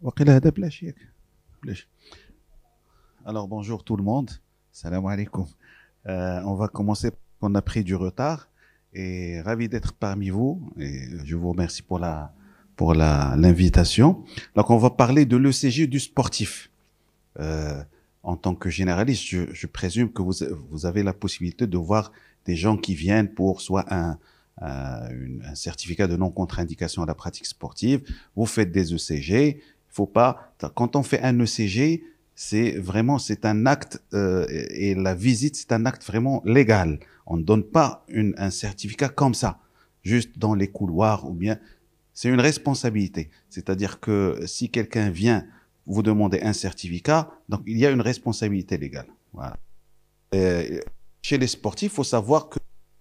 وقيل هذا بلاش ياك بلاش. Alors bonjour tout le monde, salam alaikum. On va commencer, on a pris du retard et ravi d'être parmi vous et je vous remercie pour l'invitation. Donc on va parler de l'ECG du sportif. Euh, En tant que généraliste, je présume que vous avez la possibilité de voir des gens qui viennent pour soit un certificat de non-contre-indication à la pratique sportive. Vous faites des ECG. Il faut pas, quand on fait un ECG, c'est un acte et la visite, c'est un acte vraiment légal. On ne donne pas un certificat comme ça, juste dans les couloirs ou bien. C'est une responsabilité. C'est-à-dire que si quelqu'un vient vous demandez un certificat, donc il y a une responsabilité légale. Voilà. Chez les sportifs, il faut savoir que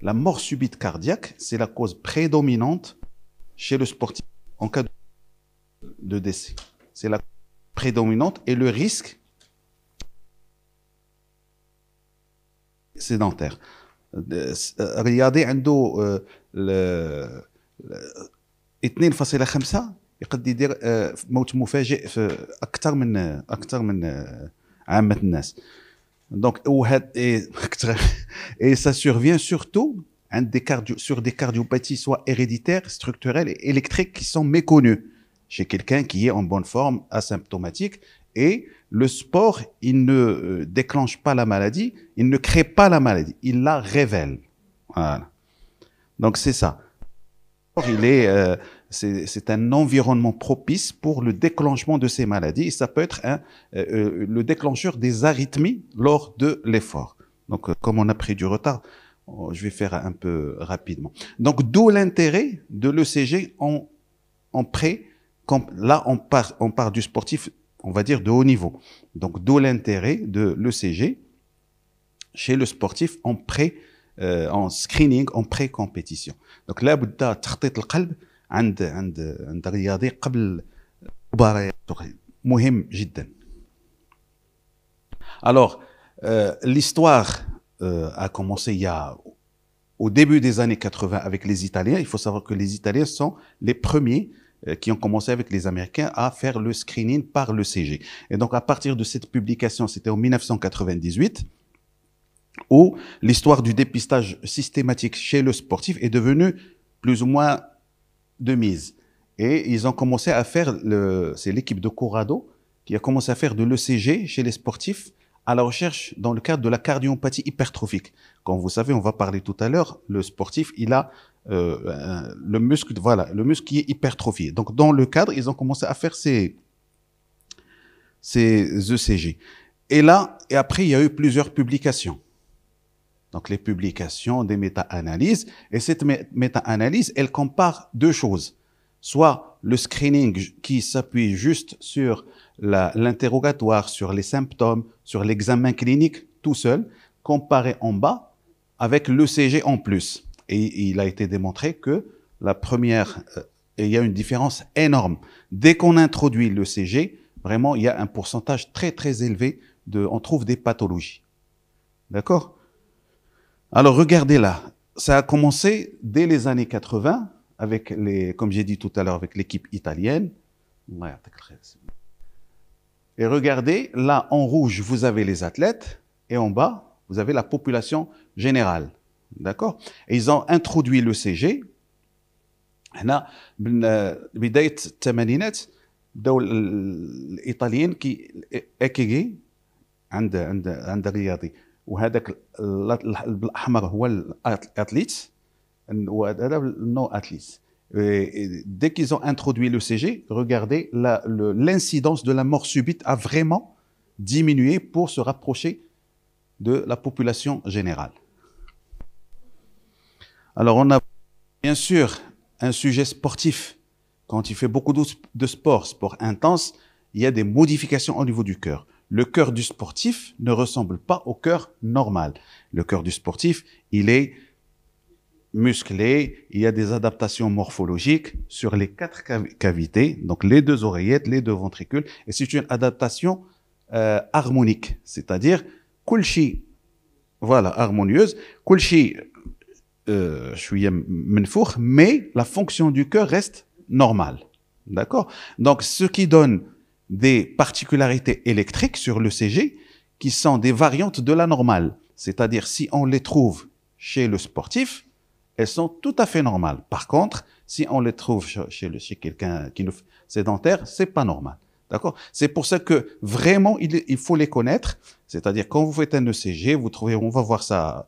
la mort subite cardiaque, c'est la cause prédominante chez le sportif en cas de décès. C'est la prédominante et le risque sédentaire. Regardez, عنده 2.5 يقد يدير موت مفاجئ في اكثر من عامه الناس. Donc et ça survient surtout sur des cardiopathies soit héréditaires, structurelles et électriques qui sont méconnues chez quelqu'un qui est en bonne forme, asymptomatique. Et le sport, il ne déclenche pas la maladie, il ne crée pas la maladie, il la révèle. Voilà. Donc c'est ça. C'est un environnement propice pour le déclenchement de ces maladies et ça peut être le déclencheur des arythmies lors de l'effort. Donc, comme on a pris du retard, je vais faire un peu rapidement. Donc, d'où l'intérêt de l'ECG en pré. Là, on part du sportif, on va dire, de haut niveau. Donc, d'où l'intérêt de l'ECG chez le sportif en pré, en screening, en pré-compétition. Donc, là, بدأ تخطيط القلب عند الرياضي قبل المباريات مهم جدا. Alors, l'histoire a commencé au début des années 80 avec les Italiens. Il faut savoir que les Italiens sont les premiers qui ont commencé avec les Américains à faire le screening par l'ECG. Et donc, à partir de cette publication, c'était en 1998, où l'histoire du dépistage systématique chez le sportif est devenue plus ou moins de mise. Et ils ont commencé à faire, c'est l'équipe de Corrado qui a commencé à faire de l'ECG chez les sportifs à la recherche dans le cadre de la cardiopathie hypertrophique. Comme vous savez, on va parler tout à l'heure, le sportif, il a le muscle qui est hypertrophié. Donc, dans le cadre, ils ont commencé à faire ces ECG. Et après, il y a eu plusieurs publications. Donc, les publications, des méta-analyses. Et cette méta-analyse, elle compare deux choses. Soit le screening qui s'appuie juste sur l'interrogatoire, sur les symptômes, sur l'examen clinique tout seul, comparé en bas avec l'ECG en plus. Et il a été démontré que la première, il y a une différence énorme. Dès qu'on introduit l'ECG, vraiment, il y a un pourcentage très, très élevé on trouve des pathologies. D'accord ? Alors, regardez là, ça a commencé dès les années 80 avec comme j'ai dit tout à l'heure, avec l'équipe italienne. Et regardez, là, en rouge, vous avez les athlètes et en bas, vous avez la population générale. D'accord? Et ils ont introduit l'ECG. هنا بداية الثمانينات بداو الإيطاليين EKG عند الرياضي. وهذاك الاحمر هو الاتhlète وهذا النو athlète. Dès qu'ils ont introduit l'ECG, regardez l'incidence de la mort subite a vraiment diminué pour se rapprocher de la population générale. Alors on a bien sûr un sujet sportif. Quand il fait beaucoup de sport intense, il y a des modifications au niveau du cœur. Le cœur du sportif ne ressemble pas au cœur normal. Le cœur du sportif, il est musclé, il y a des adaptations morphologiques sur les 4 cavités, donc les 2 oreillettes, les 2 ventricules, et c'est une adaptation harmonique, c'est-à-dire كل voilà, harmonieuse, كل شيء شوية منفوخ, mais la fonction du cœur reste normale. D'accord? Donc, ce qui donne des particularités électriques sur l'ECG qui sont des variantes de la normale. C'est-à-dire, si on les trouve chez le sportif, elles sont tout à fait normales. Par contre, si on les trouve chez quelqu'un qui est sédentaire, c'est pas normal. D'accord? C'est pour ça que vraiment, il faut les connaître. C'est-à-dire, quand vous faites un ECG, vous trouvez, on va voir ça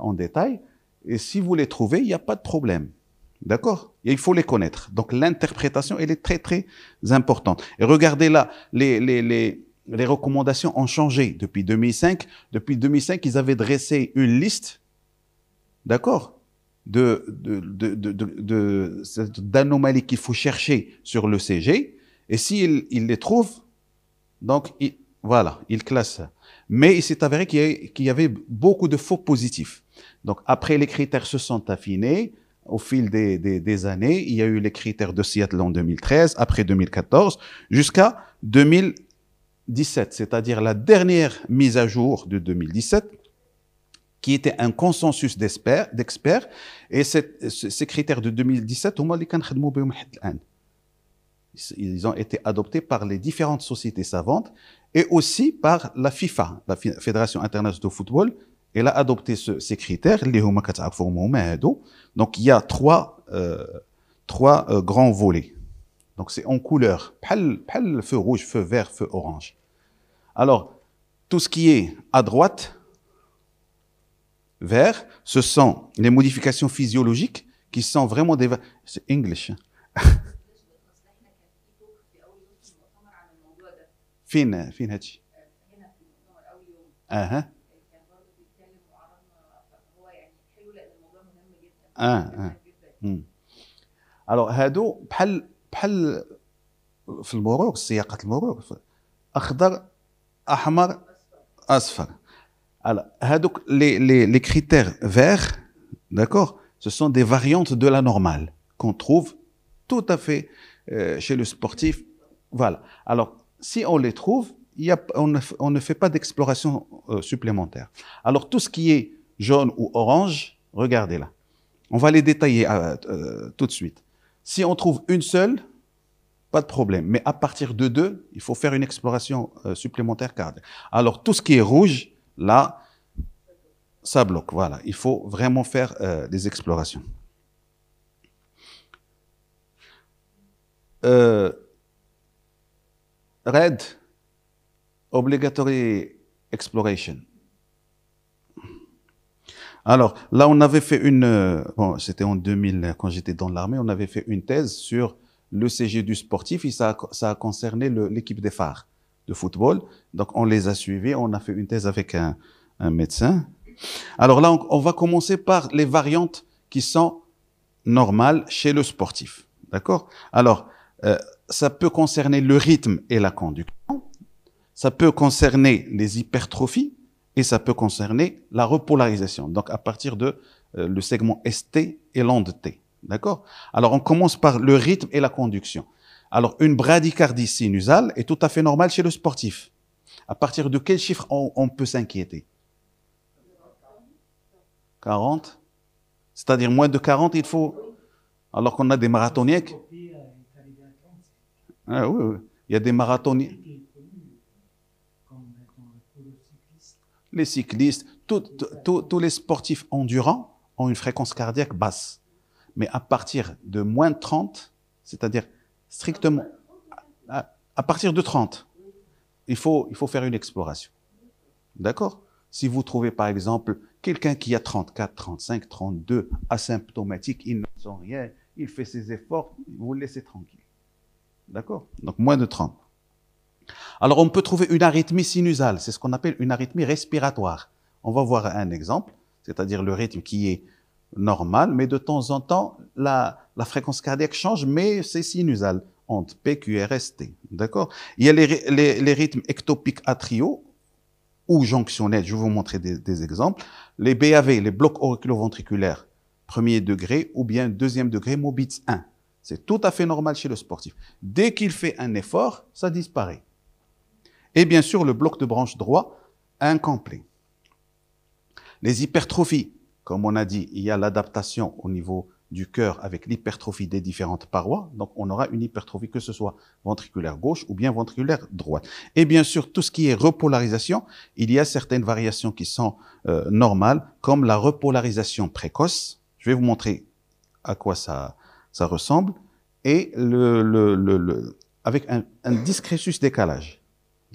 en détail. Et si vous les trouvez, il n'y a pas de problème. D'accord? Il faut les connaître. Donc, l'interprétation, elle est très, très importante. Et regardez là, les recommandations ont changé depuis 2005. Depuis 2005, ils avaient dressé une liste, d'accord, d'anomalies qu'il faut chercher sur le CG. Et s'ils les trouvent, donc, voilà, ils classent ça. Mais il s'est avéré qu'il y avait beaucoup de faux positifs. Donc, après, les critères se sont affinés. Au fil des années, il y a eu les critères de Seattle en 2013, après 2014, jusqu'à 2017, c'est-à-dire la dernière mise à jour de 2017, qui était un consensus d'experts, et ces critères de 2017, ils ont été adoptés par les différentes sociétés savantes et aussi par la FIFA, la Fédération internationale de football. Elle a adopté ces critères. Donc, il y a trois grands volets. Donc, c'est en couleur. Feu rouge, feu vert, feu orange. Alors, tout ce qui est à droite, vert, ce sont les modifications physiologiques qui sont vraiment des... C'est English. فين هادشي؟ alors هادو بحال في المرور سياقات المرور اخضر احمر اصفر. alors هادوك les critères verts, d'accord, ce sont des variantes de la normale qu'on trouve tout à fait chez le sportif. Voilà. Alors si on les trouve, on ne fait pas d'exploration supplémentaire. Alors tout ce qui est jaune ou orange, regardez là. On va les détailler tout de suite. Si on trouve une seule, pas de problème. Mais à partir de 2, il faut faire une exploration supplémentaire cardiaque. Alors, tout ce qui est rouge, là, ça bloque. Voilà, il faut vraiment faire des explorations. Red, obligatory exploration. Alors, là, on avait fait bon, c'était en 2000, quand j'étais dans l'armée, on avait fait une thèse sur l'ECG du sportif et ça a concerné l'équipe des phares de football. Donc, on les a suivis, on a fait une thèse avec un médecin. Alors là, on va commencer par les variantes qui sont normales chez le sportif. D'accord? Alors, ça peut concerner le rythme et la conduction. Ça peut concerner les hypertrophies. Et ça peut concerner la repolarisation, donc à partir de le segment ST et l'onde T. D'accord? Alors, on commence par le rythme et la conduction. Alors, une bradycardie sinusale est tout à fait normale chez le sportif. À partir de quel chiffre on peut s'inquiéter? 40? C'est-à-dire moins de 40, il faut... Alors qu'on a des marathoniens... Ah, oui, oui. Il y a des marathoniens... Les cyclistes, tous les sportifs endurants ont une fréquence cardiaque basse. Mais à partir de moins de 30, c'est-à-dire strictement à partir de 30, il faut faire une exploration. D'accord? Si vous trouvez par exemple quelqu'un qui a 34, 35, 32, asymptomatique, il ne sent rien, il fait ses efforts, vous le laissez tranquille. D'accord? Donc moins de 30. Alors, on peut trouver une arythmie sinusale, c'est ce qu'on appelle une arythmie respiratoire. On va voir un exemple, c'est-à-dire le rythme qui est normal, mais de temps en temps, la fréquence cardiaque change, mais c'est sinusal, entre PQRST. D'accord? Il y a les rythmes ectopiques atriaux ou jonctionnels, je vais vous montrer des exemples. Les BAV, les blocs auriculoventriculaires, premier degré ou bien deuxième degré, Mobitz 1. C'est tout à fait normal chez le sportif. Dès qu'il fait un effort, ça disparaît. Et bien sûr, le bloc de branche droit incomplet. Les hypertrophies, comme on a dit, il y a l'adaptation au niveau du cœur avec l'hypertrophie des différentes parois. Donc, on aura une hypertrophie, que ce soit ventriculaire gauche ou bien ventriculaire droite. Et bien sûr, tout ce qui est repolarisation, il y a certaines variations qui sont normales, comme la repolarisation précoce. Je vais vous montrer à quoi ça ressemble. Et avec un discrétus décalage.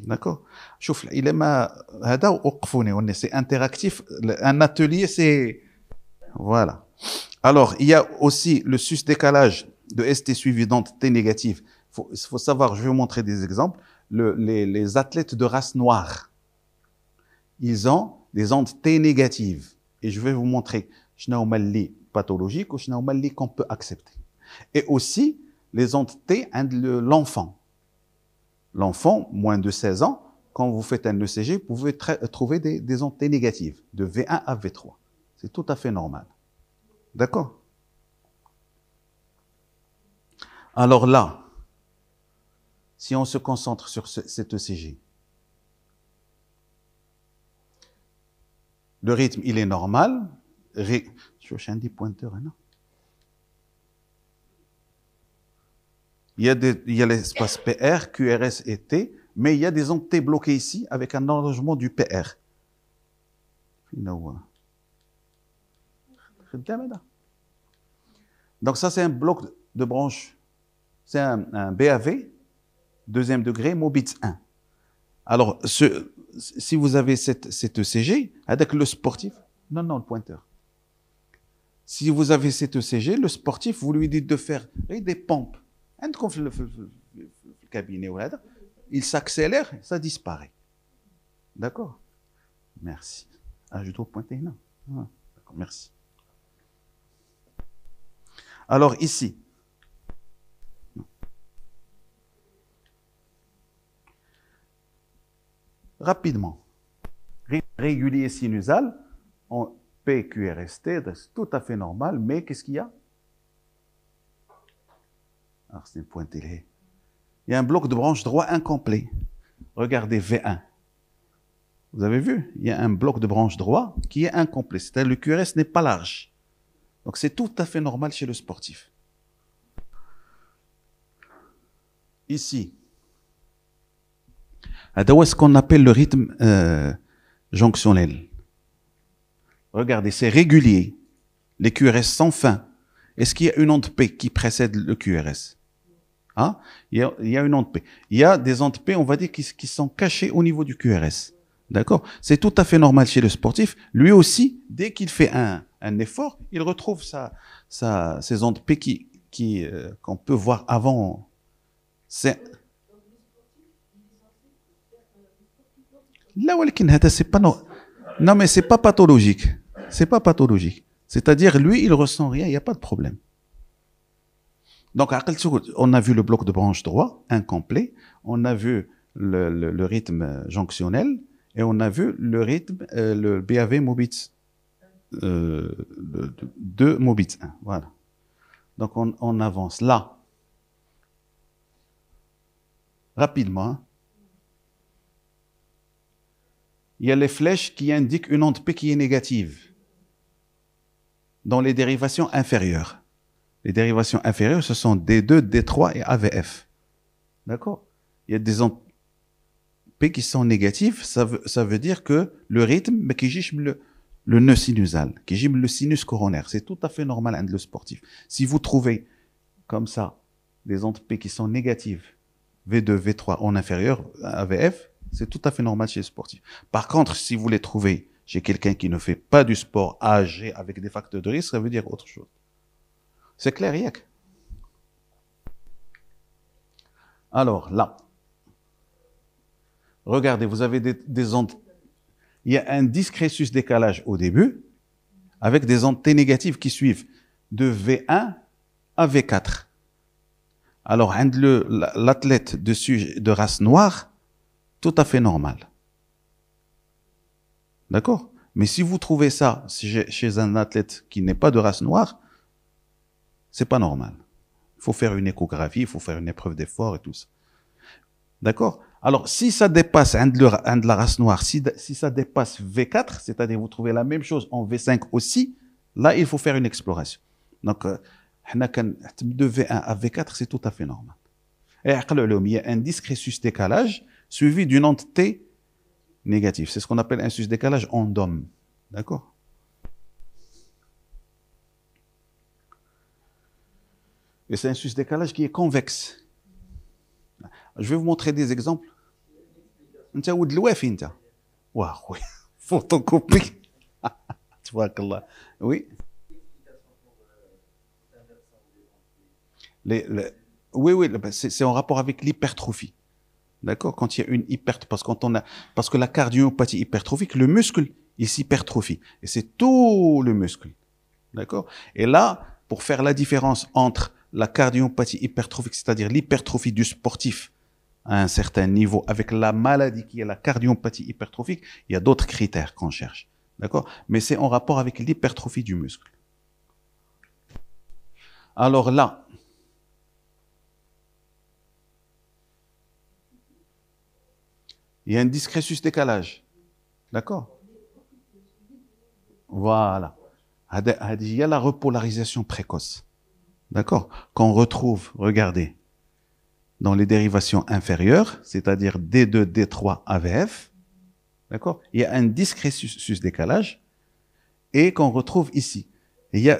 D'accord. شوف il ما هذا وقفوني c'est interactif, un atelier c'est voilà. Alors il y a aussi le sus décalage de ST suivi d'onde T négative. Il faut savoir, je vais vous montrer des exemples. Les athlètes de race noire, ils ont des ondes T négatives et je vais vous montrer شنو هما اللي pathologiques ou شنو هما اللي qu'on peut accepter. Et aussi les ondes T de l'enfant. L'enfant, moins de 16 ans, quand vous faites un ECG, vous pouvez trouver des ondes T négatives, de V1 à V3. C'est tout à fait normal. D'accord? Alors là, si on se concentre sur cet ECG, le rythme, il est normal. Je cherche un des pointeurs, non? Il y a l'espace PR, QRS et T, mais il y a des ondes T bloquées ici avec un allongement du PR. Donc ça, c'est un bloc de branche. C'est un BAV, deuxième degré, Mobitz 1. Alors, si vous avez cet ECG, avec le sportif, non, le pointeur. Si vous avez cet ECG, le sportif, vous lui dites de faire des pompes. عندكم في الكابيني وهذا il s'accélère, ça disparaît. D'accord? Merci. Ah, je dois pointer là. Ah, d'accord, merci. Alors ici, rapidement, régulier sinusal, en PQRST, c'est tout à fait normal, mais qu'est-ce qu'il y a? Alors, c'est pointé là. Il y a un bloc de branche droit incomplet. Regardez V1. Vous avez vu? Il y a un bloc de branche droit qui est incomplet. C'est-à-dire le QRS n'est pas large. Donc, c'est tout à fait normal chez le sportif. Ici, c'est ce qu'on appelle le rythme jonctionnel. Regardez, c'est régulier. Les QRS sans fin. Est-ce qu'il y a une onde P qui précède le QRS? Hein? Il y a une onde P. Il y a des ondes P, on va dire, qui sont cachées au niveau du QRS. D'accord? C'est tout à fait normal chez le sportif. Lui aussi, dès qu'il fait un effort, il retrouve ces ondes P qu'on peut voir avant. C'est... Là, c'est pas non, mais c'est pas pathologique. C'est pas pathologique. C'est-à-dire, lui, il ressent rien, il n'y a pas de problème. Donc, on a vu le bloc de branche droit, incomplet. On a vu le rythme jonctionnel. Et on a vu le rythme, le BAV Mobitz 2 Mobitz 1. Voilà. Donc, on avance là. Rapidement. Il y a les flèches qui indiquent une onde P qui est négative dans les dérivations inférieures. Les dérivations inférieures, ce sont D2, D3 et AVF. D'accord? Il y a des ondes P qui sont négatives, ça veut dire que le rythme, qui gîme le nœud sinusal, qui gîme le sinus coronaire. C'est tout à fait normal chez le sportif. Si vous trouvez comme ça des ondes P qui sont négatives, V2, V3 en inférieur, AVF, c'est tout à fait normal chez le sportif. Par contre, si vous les trouvez chez quelqu'un qui ne fait pas du sport âgé avec des facteurs de risque, ça veut dire autre chose. C'est clair, Yak? Alors, là, regardez, vous avez des ondes. Il y a un discrétus décalage au début, avec des ondes T négatives qui suivent de V1 à V4. Alors, l'athlète de race noire, tout à fait normal. D'accord? Mais si vous trouvez ça chez un athlète qui n'est pas de race noire, c'est pas normal. Il faut faire une échographie, il faut faire une épreuve d'effort et tout ça. D'accord? Alors, si ça dépasse de la race noire, si ça dépasse V4, c'est-à-dire vous trouvez la même chose en V5 aussi, là, il faut faire une exploration. Donc, de V1 à V4, c'est tout à fait normal. Et il y a un discret sus-décalage suivi d'une onde T négative. C'est ce qu'on appelle un sus-décalage en DOM. D'accord? Et c'est un sus-décalage qui est convexe. Je vais vous montrer des exemples. انت ولد الوافي انت واه خويا فوتوكوبي تبارك الله oui oui oui c'est en rapport avec l'hypertrophie, d'accord, quand il y a une parce que la cardiomyopathie hypertrophique, le muscle il s'hypertrophie et c'est tout le muscle, d'accord, et là pour faire la différence entre la cardiomyopathie hypertrophique, c'est-à-dire l'hypertrophie du sportif à un certain niveau, avec la maladie qui est la cardiomyopathie hypertrophique, il y a d'autres critères qu'on cherche. D'accord? Mais c'est en rapport avec l'hypertrophie du muscle. Alors là, il y a un discret sus-décalage. D'accord? Voilà. Il y a la repolarisation précoce. D'accord? Qu'on retrouve, regardez, dans les dérivations inférieures, c'est-à-dire D2, D3, AVF, d'accord, il y a un discret sus-décalage et qu'on retrouve ici.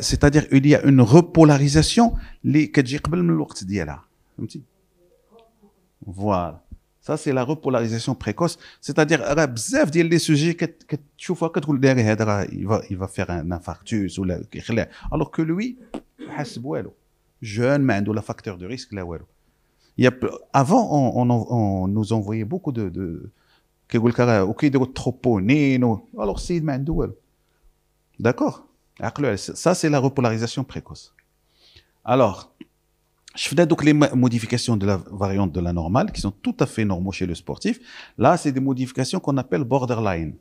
C'est-à-dire il y a une repolarisation qui كتجي قبل من الوقت ديالها. فهمتي؟ Voilà. Ça c'est la repolarisation précoce, c'est-à-dire راه بزاف ديال لي سوجي كتشوفها كتقول داري هذا راه il va faire un infarctus ولا كيخلع, alors que lui ما حاسب والو, jeune ما عنده لا facteur de risque لا والو. Avant, on nous envoyait beaucoup de troponine. Alors, c'est d'accord. Ça, c'est la repolarisation précoce. Alors, je fais donc les modifications de la variante de la normale, qui sont tout à fait normaux chez le sportif. Là, c'est des modifications qu'on appelle borderline.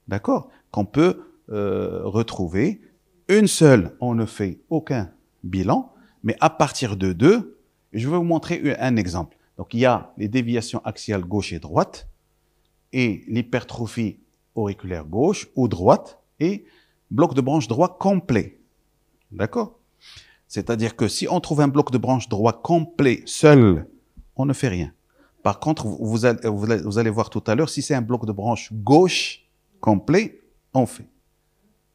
D'accord? Qu'on peut retrouver. Une seule, on ne fait aucun bilan, mais à partir de deux, je vais vous montrer un exemple. Donc, il y a les déviations axiales gauche et droite, et l'hypertrophie auriculaire gauche ou droite, et bloc de branche droit complet. D'accord? C'est-à-dire que si on trouve un bloc de branche droit complet seul, on ne fait rien. Par contre, vous allez voir tout à l'heure, si c'est un bloc de branche gauche complet, on fait.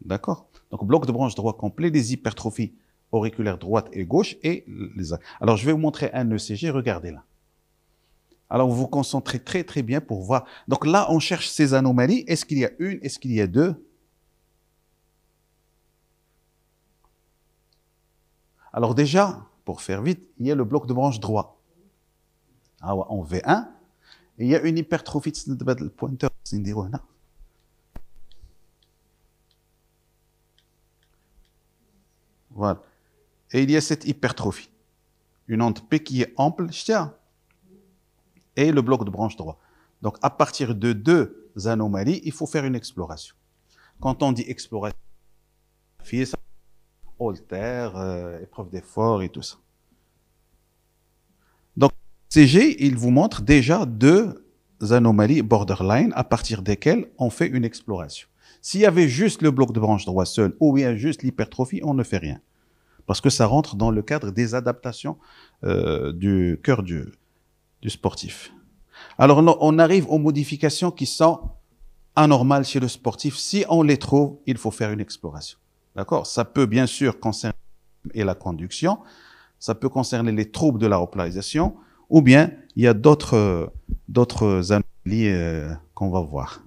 D'accord? Donc, bloc de branche droit complet, les hypertrophies auriculaire droite et gauche et les axes. Alors, je vais vous montrer un ECG, regardez là. Alors, vous vous concentrez très très bien pour voir. Donc là, on cherche ces anomalies. Est-ce qu'il y a une? Est-ce qu'il y a deux? Alors déjà, pour faire vite, il y a le bloc de branche droit. En V1. Et il y a une hypertrophie de pointeur. Voilà. Et il y a cette hypertrophie. Une onde P qui est ample, et le bloc de branche droit. Donc, à partir de deux anomalies, il faut faire une exploration. Quand on dit exploration, Holter, épreuve d'effort et tout ça. Donc, CG, il vous montre déjà deux anomalies borderline à partir desquelles on fait une exploration. S'il y avait juste le bloc de branche droit seul ou bien juste l'hypertrophie, on ne fait rien. Parce que ça rentre dans le cadre des adaptations du cœur du sportif. Alors, on arrive aux modifications qui sont anormales chez le sportif. Si on les trouve, il faut faire une exploration. D'accord? Ça peut bien sûr concerner la conduction, ça peut concerner les troubles de la repolarisation, ou bien il y a d'autres anomalies qu'on va voir.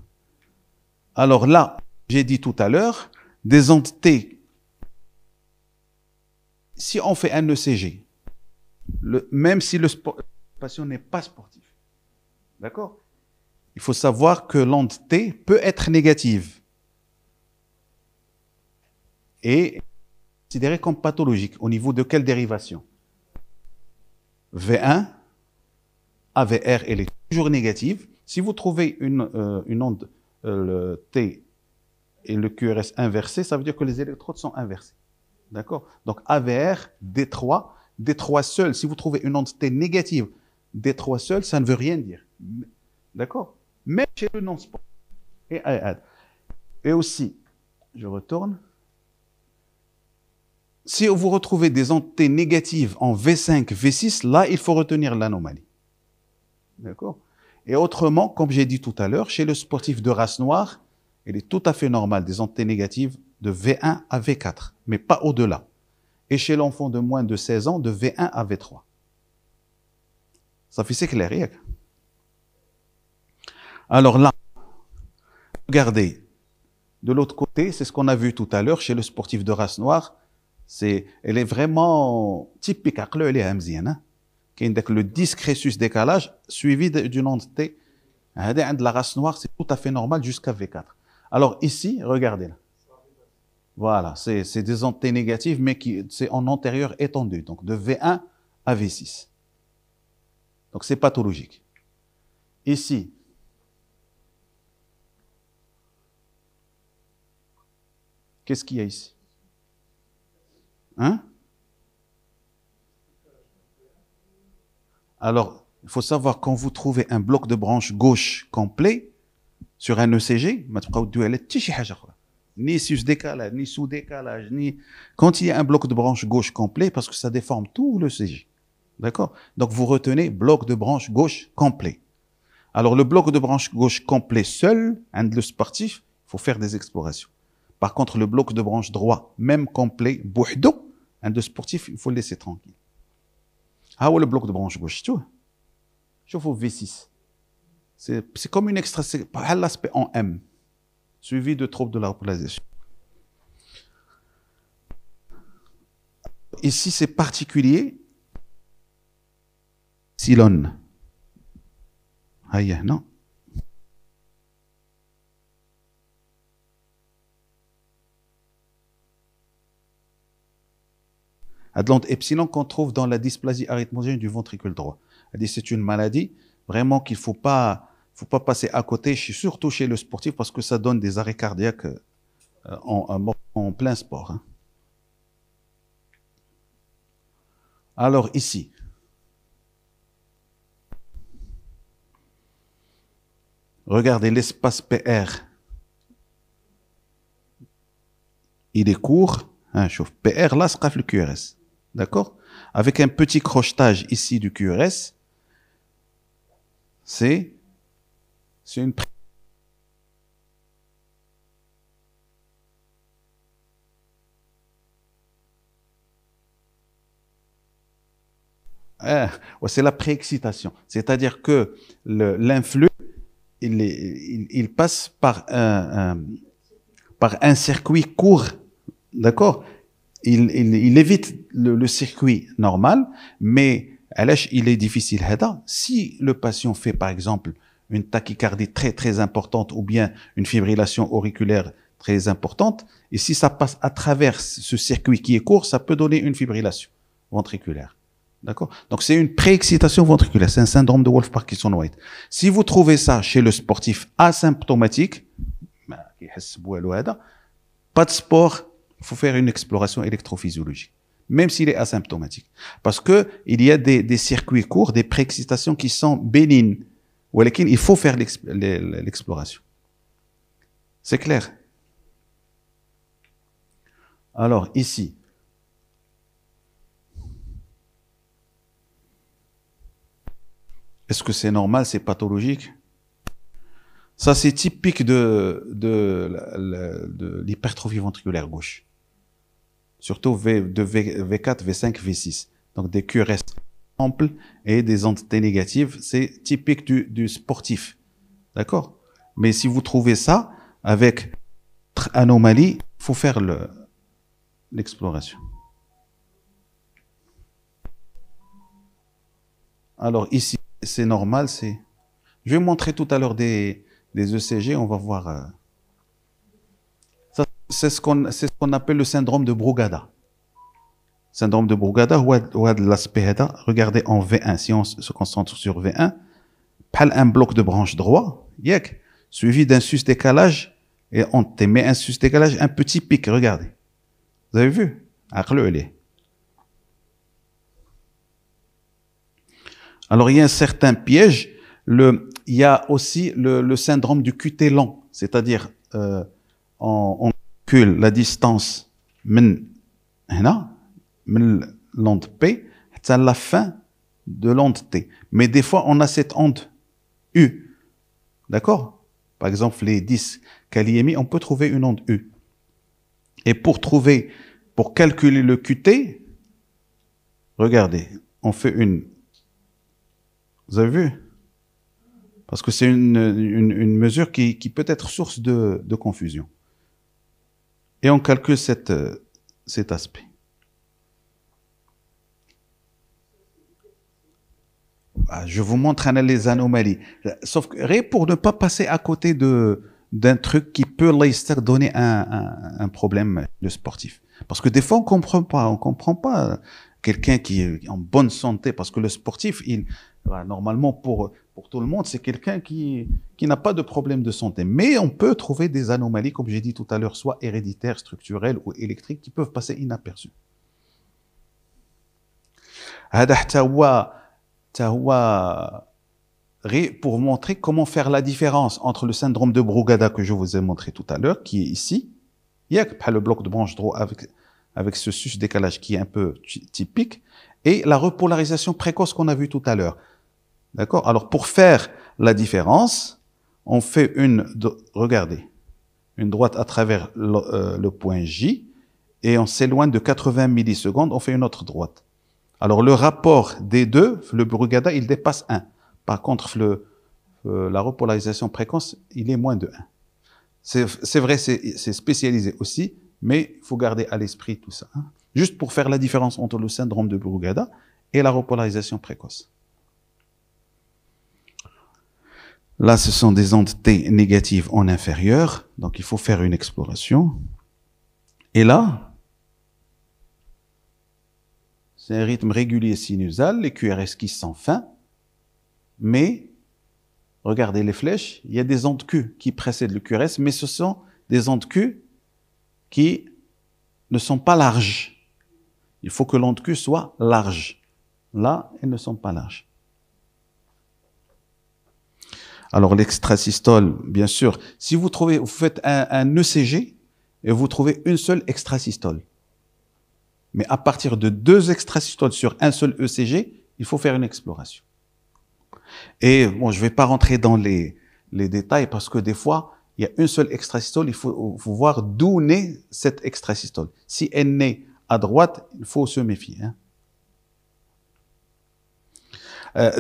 Alors là, j'ai dit tout à l'heure, des entités. Si on fait un ECG, même si le patient n'est pas sportif, d'accord? Il faut savoir que l'onde T peut être négative et considérée comme pathologique. Au niveau de quelle dérivation? V1, AVR, elle est toujours négative. Si vous trouvez une onde T et le QRS inversé, ça veut dire que les électrodes sont inversées. D'accord? Donc AVR, D3 seul, si vous trouvez une onde T négative, D3 seul, ça ne veut rien dire. D'accord? Même chez le non-sport. Et aussi, je retourne. Si vous retrouvez des entités négatives en V5, V6, là, il faut retenir l'anomalie. D'accord? Et autrement, comme j'ai dit tout à l'heure, chez le sportif de race noire, il est tout à fait normal des entités négatives de V1 à V4, mais pas au-delà. Et chez l'enfant de moins de 16 ans, de V1 à V3. Ça fait c'est clair, Yak. Alors là, regardez, de l'autre côté, c'est ce qu'on a vu tout à l'heure chez le sportif de race noire. Elle est vraiment typique. Elle est hamzienne. Le discrétus décalage suivi d'une entité. De la race noire, c'est tout à fait normal jusqu'à V4. Alors ici, regardez là. Voilà, c'est des entités négatives, mais c'est en antérieur étendu, donc de V1 à V6. Donc c'est pathologique. Ici, qu'est-ce qu'il y a ici? Hein? Alors, il faut savoir, quand vous trouvez un bloc de branche gauche complet sur un ECG, ni sus-décalage, ni sous-décalage, ni... Quand il y a un bloc de branche gauche complet, parce que ça déforme tout l'ECG. D'accord? Donc, vous retenez bloc de branche gauche complet. Alors, le bloc de branche gauche complet seul, le sportif, il faut faire des explorations. Par contre, le bloc de branche droit, même complet, bouhdo, de sportif, il faut le laisser tranquille. Ah ouais, le bloc de branche gauche, tu vois? Je vois V6. C'est comme une extra, c'est pas l'aspect en M, suivi de troubles de la repolarisation. Ici, c'est particulier. Silon. Aïe, non. Atlante epsilon qu'on trouve dans la dysplasie arythmogène du ventricule droit. C'est une maladie vraiment qu'il ne faut pas passer à côté, surtout chez le sportif, parce que ça donne des arrêts cardiaques en plein sport. Hein. Alors ici, regardez l'espace PR. Il est court. Hein, PR, là, c'est le QRS. D'accord? Avec un petit crochetage ici du QRS, c'est une... c'est la préexcitation. C'est-à-dire que l'influx, il passe par un circuit court. D'accord? Il évite le circuit normal, mais il est difficile. Si le patient fait, par exemple, une tachycardie très, très importante ou bien une fibrillation auriculaire très importante, et si ça passe à travers ce circuit qui est court, ça peut donner une fibrillation ventriculaire. D'accord? Donc, c'est une préexcitation ventriculaire. C'est un syndrome de Wolff-Parkinson-White. Si vous trouvez ça chez le sportif asymptomatique, pas de sport, il faut faire une exploration électrophysiologique, même s'il est asymptomatique. Parce qu'il y a des circuits courts, des préexcitations qui sont bénignes. Il faut faire l'exploration. C'est clair? Alors, ici, est-ce que c'est normal, c'est pathologique? Ça, c'est typique de l'hypertrophie ventriculaire gauche. Surtout V4, V5, V6. Donc des QRS amples et des entités négatives. C'est typique du sportif. D'accord? Mais si vous trouvez ça, avec anomalie, il faut faire l'exploration. Alors ici, c'est normal. Je vais montrer tout à l'heure des ECG. On va voir... C'est ce qu'on appelle le syndrome de Brugada. Syndrome de Brugada, ou de l'aspect, regardez en V1, si on se concentre sur V1, un bloc de branche droit, suivi d'un sus-décalage, et on te met un sus-décalage, un petit pic, regardez. Vous avez vu? Alors, il y a un certain piège. Il y a aussi le syndrome du QT lent, c'est-à-dire on calcule la distance l'onde P à la fin de l'onde T. Mais des fois, on a cette onde U. D'accord? Par exemple, les 10 Kaliemi, on peut trouver une onde U. Et pour calculer le QT, regardez, on fait une... Vous avez vu? Parce que c'est une mesure qui peut être source de confusion. Et on calcule cet aspect. Je vous montre les anomalies. Sauf que pour ne pas passer à côté d'un truc qui peut donner un problème de sportif. Parce que des fois, on comprend pas quelqu'un qui est en bonne santé. Parce que le sportif, normalement, pour tout le monde, c'est quelqu'un qui n'a pas de problème de santé. Mais on peut trouver des anomalies, comme j'ai dit tout à l'heure, soit héréditaires, structurelles ou électriques, qui peuvent passer inaperçues. Pour montrer comment faire la différence entre le syndrome de Brugada que je vous ai montré tout à l'heure, qui est ici, il y a le bloc de branche droit avec ce sus-décalage qui est un peu typique, et la repolarisation précoce qu'on a vue tout à l'heure. D'accord? Alors, pour faire la différence, on fait regardez, une droite à travers le point J, et on s'éloigne de 80 millisecondes, on fait une autre droite. Alors, le rapport des deux, le Brugada, il dépasse 1. Par contre, la repolarisation précoce, il est moins de 1. C'est vrai, c'est spécialisé aussi, mais il faut garder à l'esprit tout ça. Hein, juste pour faire la différence entre le syndrome de Brugada et la repolarisation précoce. Là, ce sont des ondes T négatives en inférieur, donc il faut faire une exploration. Et là, c'est un rythme régulier sinusal, les QRS qui sont fins, mais regardez les flèches, il y a des ondes Q qui précèdent le QRS, mais ce sont des ondes Q qui ne sont pas larges. Il faut que l'onde Q soit large. Là, elles ne sont pas larges. Alors l'extrasystole, bien sûr, si vous faites un ECG et vous trouvez une seule extrasystole. Mais à partir de 2 extrasystoles sur un seul ECG, il faut faire une exploration. Et bon, je ne vais pas rentrer dans les détails parce que des fois, il y a une seule extrasystole, il faut voir d'où naît cette extrasystole. Si elle naît à droite, il faut se méfier. Hein.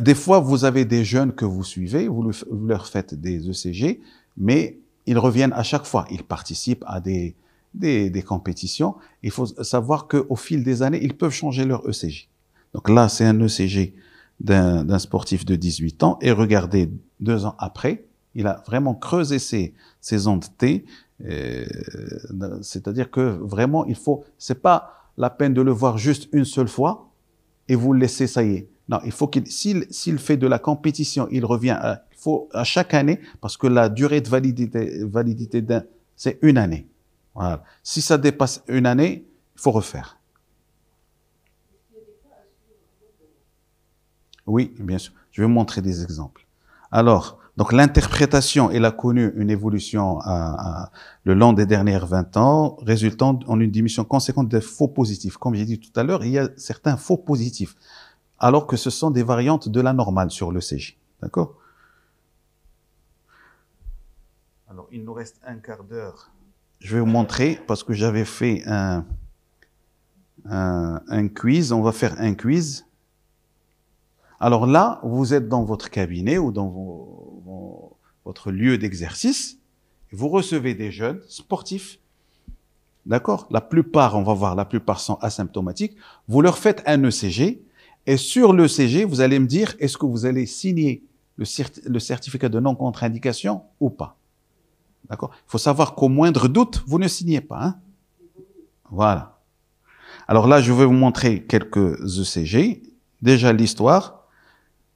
Des fois, vous avez des jeunes que vous suivez, vous leur faites des ECG, mais ils reviennent à chaque fois. Ils participent à des compétitions. Il faut savoir qu'au fil des années, ils peuvent changer leur ECG. Donc là, c'est un ECG d'un sportif de 18 ans. Et regardez, 2 ans après, il a vraiment creusé ses ondes T. C'est-à-dire que vraiment, c'est pas la peine de le voir juste une seule fois et vous le laissez, ça y est. Non, il faut s'il fait de la compétition, il revient il faut à chaque année, parce que la durée de validité c'est 1 année. Voilà. Si ça dépasse 1 année, il faut refaire. Oui, bien sûr. Je vais vous montrer des exemples. Alors, donc l'interprétation, elle a connu une évolution le long des dernières 20 ans, résultant en une diminution conséquente des faux positifs. Comme j'ai dit tout à l'heure, il y a certains faux positifs, alors que ce sont des variantes de la normale sur l'ECG. D'accord? Alors, il nous reste un quart d'heure. Je vais vous montrer, parce que j'avais fait un quiz. On va faire un quiz. Alors là, vous êtes dans votre cabinet ou dans votre lieu d'exercice. Vous recevez des jeunes sportifs. D'accord? La plupart, on va voir, la plupart sont asymptomatiques. Vous leur faites un ECG. Et sur l'ECG, vous allez me dire, est-ce que vous allez signer le certificat de non-contre-indication ou pas? D'accord? Il faut savoir qu'au moindre doute, vous ne signez pas. Hein? Voilà. Alors là, je vais vous montrer quelques ECG. Déjà, l'histoire.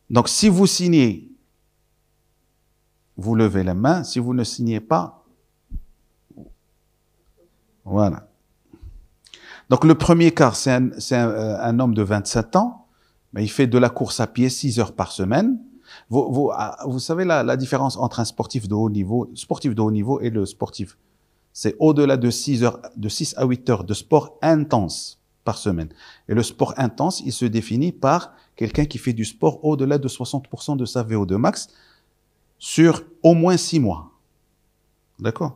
Donc, si vous signez, vous levez la main. Si vous ne signez pas, voilà. Donc, le premier cas, c'est un homme de 27 ans. Mais il fait de la course à pied 6 heures par semaine. Vous savez la différence entre un sportif de haut niveau et le sportif. C'est au-delà de 6 à 8 heures de sport intense par semaine. Et le sport intense, il se définit par quelqu'un qui fait du sport au-delà de 60% de sa VO2 max sur au moins 6 mois. D'accord?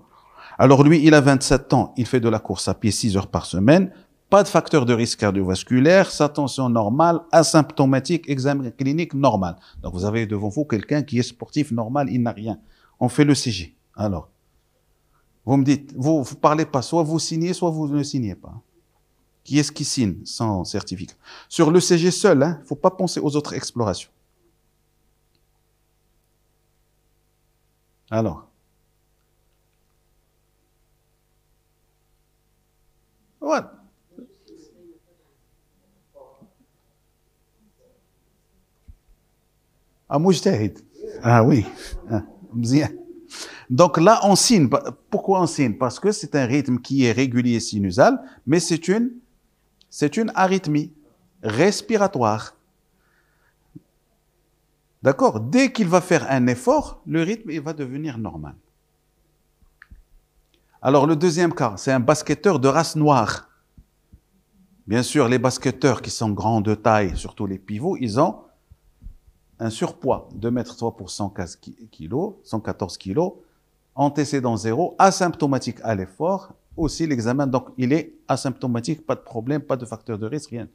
Alors lui, il a 27 ans, il fait de la course à pied 6 heures par semaine, pas de facteur de risque cardiovasculaire, sa tension normale, asymptomatique, examen clinique normal. Donc vous avez devant vous quelqu'un qui est sportif normal, il n'a rien. On fait le CG. Alors, vous me dites, vous parlez pas, soit vous signez, soit vous ne signez pas. Qui est-ce qui signe sans certificat? Sur le CG seul, il ne faut pas penser aux autres explorations. Alors, ouais. Ah, mujtahid. Ah oui. Ah, bien. Donc là, on signe. Pourquoi on signe? Parce que c'est un rythme qui est régulier sinusal, mais c'est une arythmie respiratoire. D'accord? Dès qu'il va faire un effort, le rythme il va devenir normal. Alors le deuxième cas, c'est un basketteur de race noire. Bien sûr, les basketteurs qui sont grands de taille, surtout les pivots, ils ont un surpoids de 2,3 m pour 114 kg, antécédent 0, asymptomatique à l'effort, aussi l'examen, donc il est asymptomatique, pas de problème, pas de facteur de risque, rien.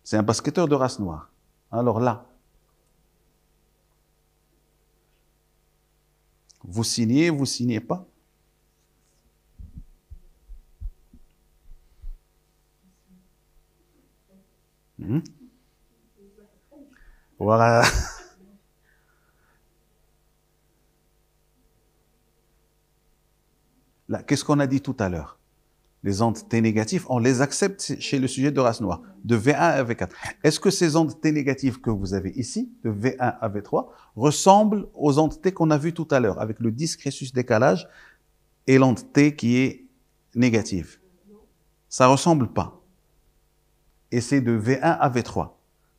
C'est un basketteur de race noire. Alors là, vous signez pas. Voilà. Là, qu'est-ce qu'on a dit tout à l'heure? Les ondes T négatives, on les accepte chez le sujet de race noire, de V1 à V4. Est-ce que ces ondes T négatives que vous avez ici, de V1 à V3, ressemblent aux ondes T qu'on a vues tout à l'heure, avec le discrétus décalage et l'onde T qui est négative? Ça ne ressemble pas. Et c'est de V1 à V3.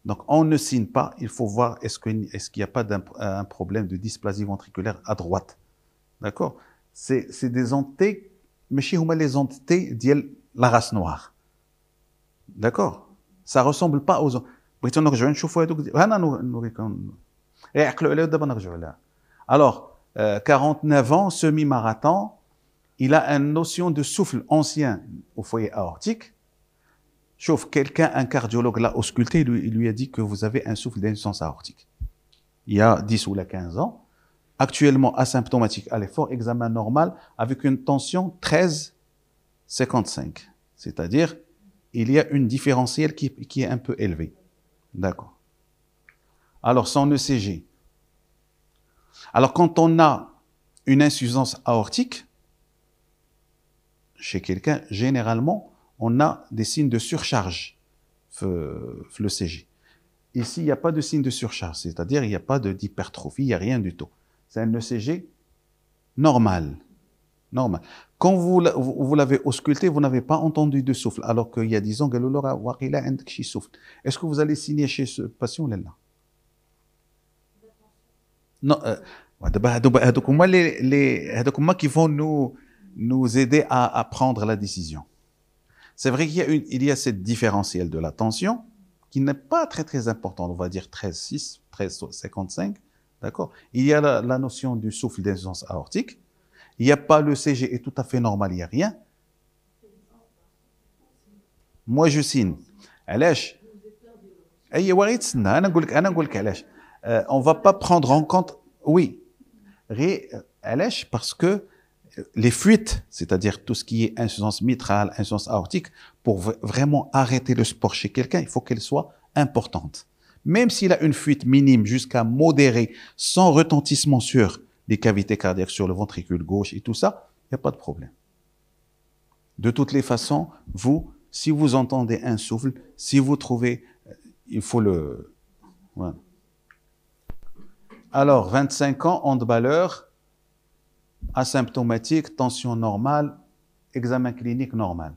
Donc, on ne signe pas. Il faut voir est-ce qu'il n'y a pas un problème de dysplasie ventriculaire à droite. D'accord? C'est des ondes T, mais chez nous, les ondes T de la race noire. D'accord? Ça ne ressemble pas aux ondes. Alors, 49 ans, semi-marathon, il a une notion de souffle ancien au foyer aortique. Sauf quelqu'un, un cardiologue l'a ausculté, il lui a dit que vous avez un souffle d'insuffisance aortique. Il y a 10 ou 15 ans. Actuellement asymptomatique à l'effort, examen normal avec une tension 13,55. C'est-à-dire, il y a une différentielle qui est un peu élevée. D'accord. Alors, son ECG. Alors, quand on a une insuffisance aortique, chez quelqu'un, généralement, on a des signes de surcharge, le CG. Ici, il n'y a pas de signe de surcharge, c'est-à-dire il n'y a pas d'hypertrophie, il n'y a rien du tout. C'est un ECG normal. Normal. Quand vous l'avez ausculté, vous n'avez pas entendu de souffle, alors qu'il y a 10 ans, souffle. Est-ce que vous allez signer chez ce patient-là? Non. Qui vont nous aider à prendre la décision. C'est vrai qu'il y a cette différentielle de la tension qui n'est pas très très importante, on va dire 13,6, 13,55, d'accord? Il y a la notion du souffle d'insuffisance aortique, il n'y a pas le CG est tout à fait normal, il n'y a rien. Moi je signe. علاش؟ On va pas prendre en compte, oui, parce que les fuites, c'est-à-dire tout ce qui est insuffisance mitrale, insuffisance aortique, pour vraiment arrêter le sport chez quelqu'un, il faut qu'elle soit importante. Même s'il a une fuite minime jusqu'à modérée, sans retentissement sur les cavités cardiaques, sur le ventricule gauche et tout ça, il n'y a pas de problème. De toutes les façons, si vous entendez un souffle, si vous trouvez, il faut le... Voilà. Alors, 25 ans, handballeur, asymptomatique, tension normale, examen clinique normal.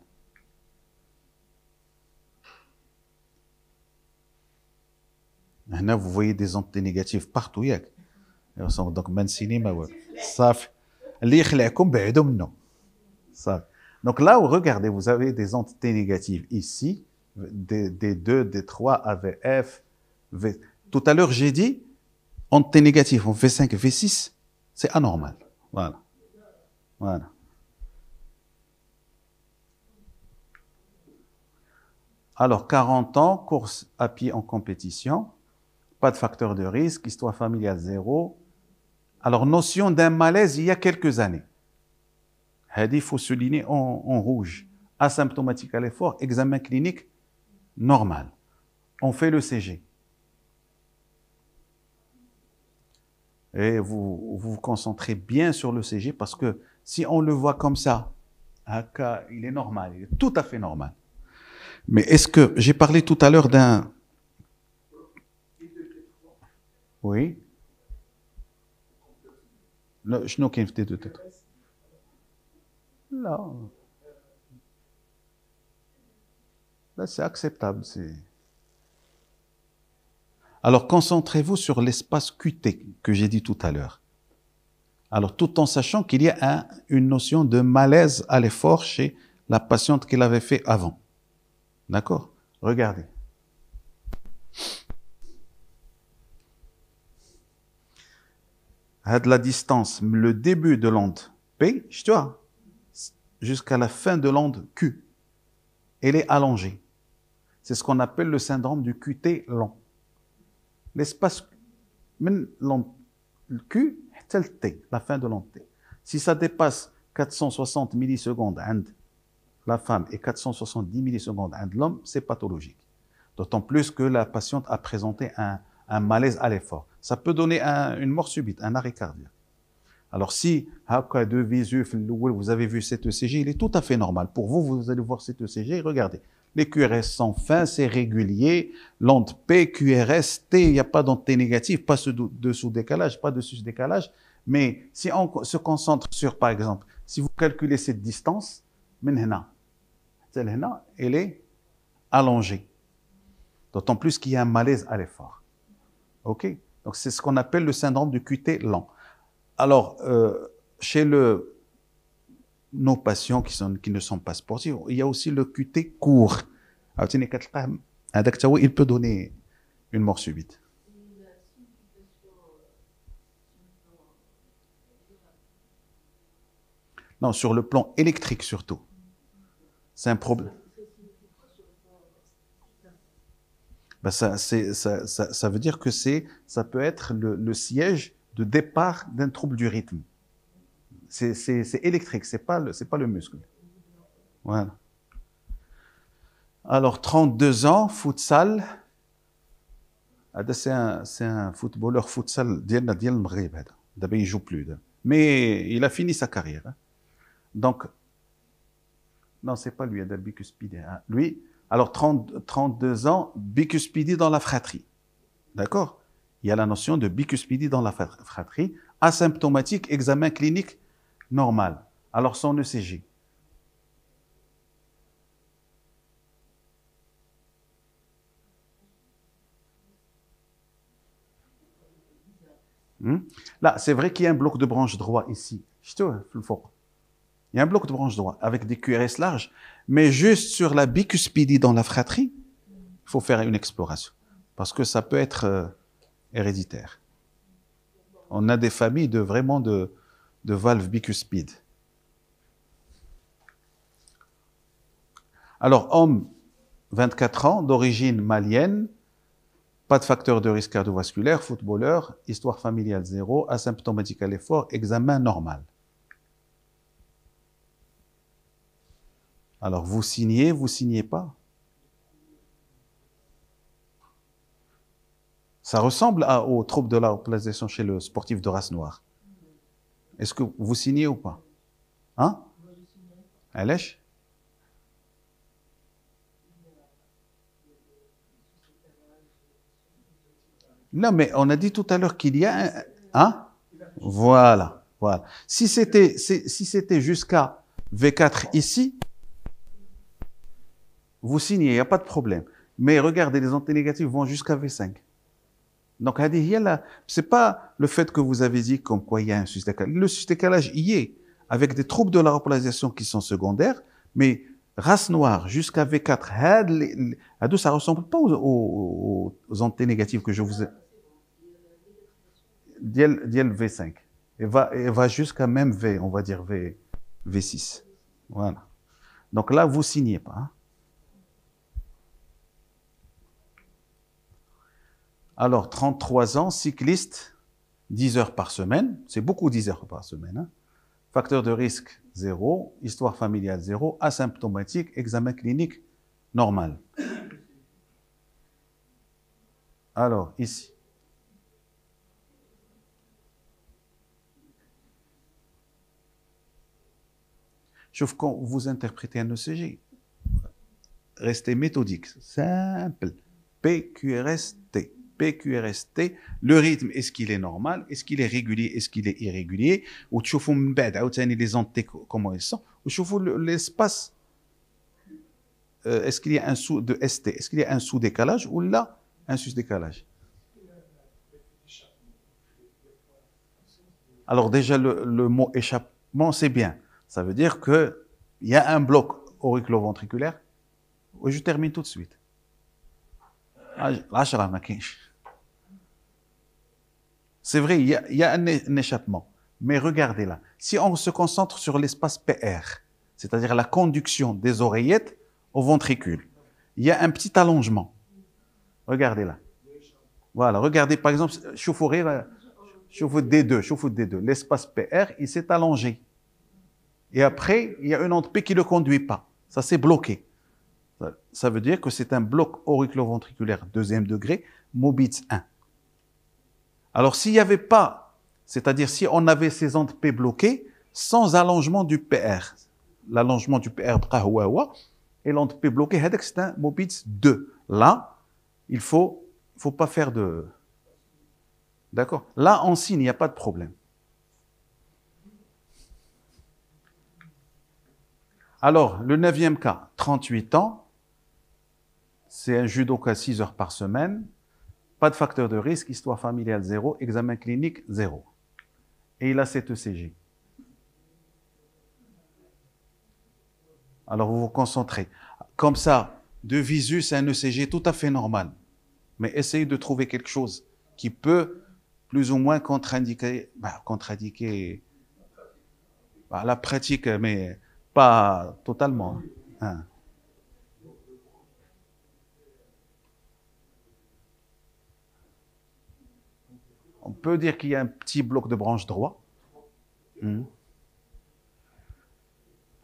Là, vous voyez des ondes négatives partout. Donc, man cinéma, صافي. اللي يخلعكم بعدوا منه. صافي. Donc là, regardez, vous avez des ondes T négatives ici, D2, D3, AVF, V. Tout à l'heure, j'ai dit, ondes T négatives en V5, V6, c'est anormal. Voilà. Voilà. Alors, 40 ans, course à pied en compétition, pas de facteur de risque, histoire familiale zéro. Alors, notion d'un malaise il y a quelques années. Il faut souligner en rouge. Asymptomatique à l'effort, examen clinique normal. On fait le CG. Et vous vous concentrez bien sur le CG parce que si on le voit comme ça, il est normal, il est tout à fait normal. Mais est-ce que j'ai parlé tout à l'heure d'un... Oui. Je n'ai aucune idée de tête. Là, c'est acceptable. Alors, concentrez-vous sur l'espace QT que j'ai dit tout à l'heure. Alors, tout en sachant qu'il y a une notion de malaise à l'effort chez la patiente qu'il avait fait avant. D'accord? Regardez. À la distance, le début de l'onde P, je te vois, jusqu'à la fin de l'onde Q, elle est allongée. C'est ce qu'on appelle le syndrome du QT long. L'espace, même l'onde Q, c'est le T, la fin de l'onde T. Si ça dépasse 460 millisecondes entre la femme et 470 millisecondes entre l'homme, c'est pathologique. D'autant plus que la patiente a présenté un malaise à l'effort. Ça peut donner une mort subite, un arrêt cardiaque. Alors si, de visu, vous avez vu cette ECG, il est tout à fait normal. Pour vous, vous allez voir cette ECG, regardez. Les QRS sont fins, c'est régulier. L'onde P, QRS, T, il n'y a pas d'onde T négative, pas de sous-décalage, pas de sus-décalage. Mais si on se concentre sur, par exemple, si vous calculez cette distance, elle est allongée. D'autant plus qu'il y a un malaise à l'effort. OK? Donc, c'est ce qu'on appelle le syndrome du QT lent. Alors, chez nos patients qui ne sont pas sportifs, il y a aussi le QT court. Il peut donner une mort subite. Non, sur le plan électrique surtout. C'est un problème. Ben ça veut dire que ça peut être le siège de départ d'un trouble du rythme. C'est électrique, c'est pas le muscle. Voilà. Alors, 32 ans, futsal. C'est un footballeur futsal ديال المغرب هذا. D'abord, il joue plus. Mais il a fini sa carrière. Donc, non, c'est pas lui, il a bicuspidé. Lui, alors 32 ans, bicuspidie dans la fratrie. D'accord? Il y a la notion de bicuspidie dans la fratrie, asymptomatique, examen clinique normal. Alors son ECG. Là, c'est vrai qu'il y a un bloc de branche droit ici. Il y a un bloc de branche droit avec des QRS larges, mais juste sur la bicuspidie dans la fratrie, il faut faire une exploration parce que ça peut être héréditaire. On a des familles de valves bicuspides. Alors, homme, 24 ans, d'origine malienne, pas de facteur de risque cardiovasculaire, footballeur, histoire familiale zéro, asymptomatique à l'effort, examen normal. Alors, vous signez pas. Ça ressemble aux troubles de la localisation chez le sportif de race noire. Est-ce que vous signez ou pas? Hein? Alèche? Non, mais on a dit tout à l'heure qu'il y a un... Hein? Voilà. Si c'était jusqu'à V4 ici, vous signez, il n'y a pas de problème. Mais regardez, les ondes négatives vont jusqu'à V5. Donc, c'est pas le fait que vous avez dit comme quoi il y a un sus-décalage. Le sus-décalage y est, avec des troubles de la repolarisation qui sont secondaires, Mais race noire jusqu'à V4, ça ne ressemble pas aux ondes T négatives que je vous ai. Diel V5. Et va jusqu'à même V, on va dire V6. Voilà. Donc là, vous ne signez pas. Hein. Alors, 33 ans, cycliste, 10 heures par semaine. C'est beaucoup 10 heures par semaine. Hein. Facteur de risque, 0. Histoire familiale, 0. Asymptomatique, examen clinique, normal. Alors, ici. Sauf quand vous interprétez un ECG, restez méthodique, simple. PQRST. PQRST, le rythme, est-ce qu'il est normal? Est-ce qu'il est régulier? Est-ce qu'il est irrégulier? Ou tu vois les ondes comment ils sont? Ou tu vois l'espace? Est-ce qu'il y a un sous de ST? Est-ce qu'il y a un sous-décalage ou là, un sus-décalage? Alors déjà, le mot échappement, c'est bien. Ça veut dire qu'il y a un bloc auriculo-ventriculaire. Et je termine tout de suite. C'est vrai, il y a un échappement. Mais regardez là. Si on se concentre sur l'espace PR, c'est-à-dire la conduction des oreillettes au ventricule, il y a un petit allongement. Regardez là. Voilà, regardez par exemple, chauffe D2. L'espace PR, il s'est allongé. Et après, il y a une onde P qui ne le conduit pas. Ça s'est bloqué. Ça veut dire que c'est un bloc auriculo-ventriculaire deuxième degré, Mobitz 1. Alors, s'il n'y avait pas, c'est-à-dire si on avait ces ondes P bloquées, sans allongement du PR, l'allongement du PR, et l'onde P bloquée, c'est un Mobitz 2. Là, il faut pas faire de... D'accord? Là, on signe, il n'y a pas de problème. Alors, le 9e cas, 38 ans, c'est un judoka 6 heures par semaine, pas de facteur de risque, histoire familiale 0, examen clinique 0. Et il a cet ECG. Alors, vous vous concentrez. Comme ça, de visu, c'est un ECG tout à fait normal. Mais essayez de trouver quelque chose qui peut plus ou moins contre-indiquer la pratique, mais pas totalement. Hein. On peut dire qu'il y a un petit bloc de branche droit.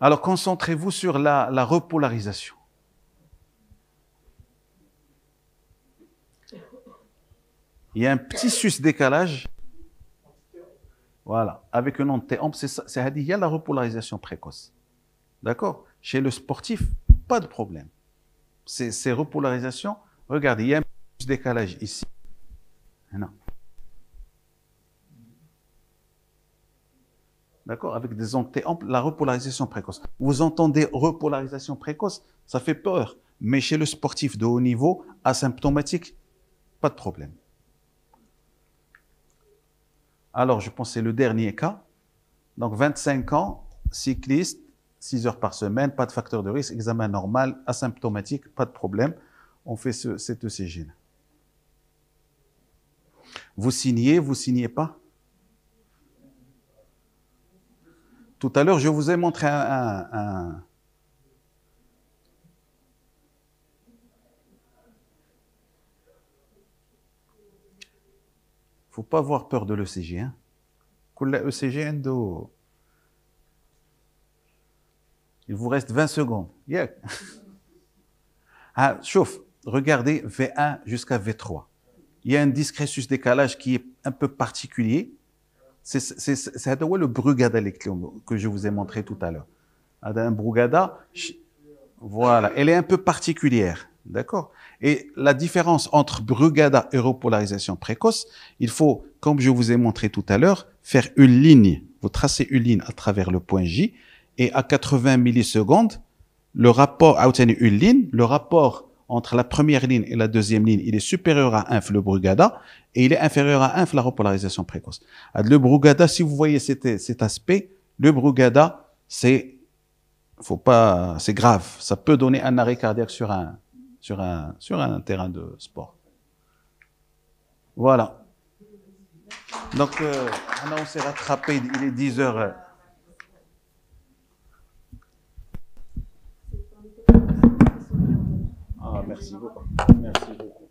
Alors, concentrez-vous sur la repolarisation. Il y a un petit sus-décalage. Voilà, avec une onde T-ample, il y a la repolarisation précoce. D'accord? Chez le sportif, pas de problème. Ces repolarisations, regardez, il y a un petit décalage ici. Non. D'accord? Avec des ondes T-amples, la repolarisation précoce. Vous entendez repolarisation précoce, ça fait peur. Mais chez le sportif de haut niveau, asymptomatique, pas de problème. Alors, je pense que c'est le dernier cas. Donc, 25 ans, cycliste, 6 heures par semaine, pas de facteur de risque, examen normal, asymptomatique, pas de problème. On fait cet ECG. Vous signez pas? Tout à l'heure, je vous ai montré un... Faut pas avoir peur de l'ECG. Hein. ECG, il vous reste 20 secondes. Yeah. Chauffe, regardez V1 jusqu'à V3. Il y a un discret sus-décalage qui est un peu particulier. C'est le Brugada que je vous ai montré tout à l'heure. Un Brugada, voilà, elle est un peu particulière. D'accord? Et la différence entre Brugada et repolarisation précoce, il faut, comme je vous ai montré tout à l'heure, faire une ligne. Vous tracez une ligne à travers le point J et à 80 millisecondes, le rapport entre la première ligne et la deuxième ligne, il est supérieur à 1 le Brugada et il est inférieur à 1 la repolarisation précoce. Le Brugada, si vous voyez cet aspect, le Brugada, c'est faut pas, c'est grave. Ça peut donner un arrêt cardiaque sur un terrain de sport. Voilà. Donc, on s'est rattrapé, il est 10 heures. Ah, merci beaucoup. Merci beaucoup.